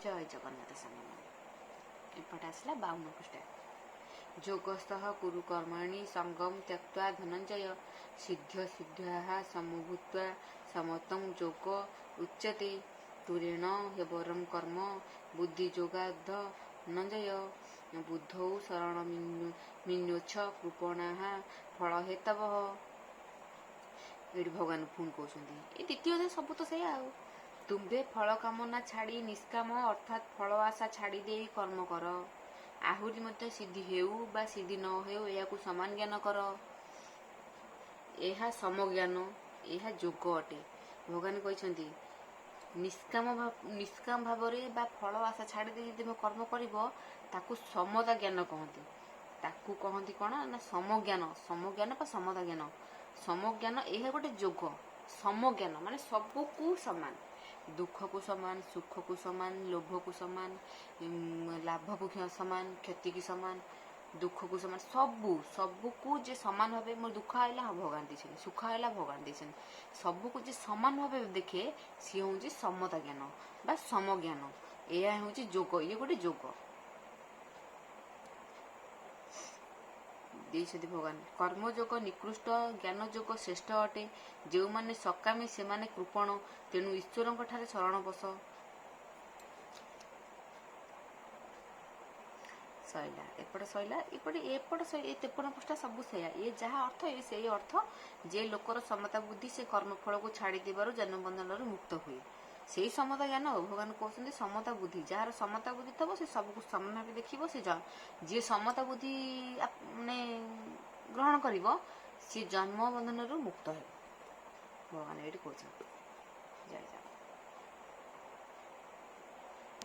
जय जगन्नाथ स्वामी। एपटे आसला 52 पृष्ठा। योगस्थः कुरु कर्मणि संगम त्यक्त्वा धनंजय सिद्ध सिद्ध्याः समभूत्वा समतं योग उच्यते तुरेण हेवरं कर्म बुद्धि योगाद्ध धनंजय बुद्धौ शरण मिन्योच्छ कृपणाः फल हेतवः। ये भगवान पुणी कहते ये द्वितीय सब तो से तुम्भे फल कामना छाड़ी निष्काम अर्थात फल आशा छाड़ी दे कर्म कर आहुरी मत सिद्धि हेउ बा सिद्धि न हेउ या समान ज्ञान कर। यह समज्ञान यह जोग अटे। भगवान कहते निष्काम भाव बा फल आशा छाड़ी दे जब कर्म कर समता ज्ञान कहते। ताकू कहती कौन ना समज्ञान समज्ञान बा समता ज्ञान। समज्ञान यह गोटे जोग। समज्ञान माने सबको समान दुख को समान सुख को समान लोभ को समान लाभ को समान क्षति की समान दुख को समान सबको जे समान भाव मोर दुख आइला हाँ भगवान देछन सुख आइला भगवान देछन सबको जे समान भाव देखे सी हूँ समता ज्ञान बा समज्ञान। यह हूँ जोग ये गोटे जोग देइछथि भगवान। कर्मयोग निकृष्ट ज्ञान योग श्रेष्ठ अटे। जो माने सकामी से माने कृपण तेणु ईश्वर ठारे शरण बस। सैला एपटे सैला एपटे एपट 53 पृष्ठा सब से ये जहाँ अर्थ ये से अर्थ जे लोकर समता बुद्धि से कर्मफल को छाड़ी देबारु जन्म बंधन मुक्त हुए से समता ज्ञान। भगवान कहते समता बुद्धि जार समता बुद्धि थब से सबको समान भाव देखिए से जी समता बुद्धि माने ग्रहण कर सी जन्म बंधन मुक्त है भगवान ये कहते।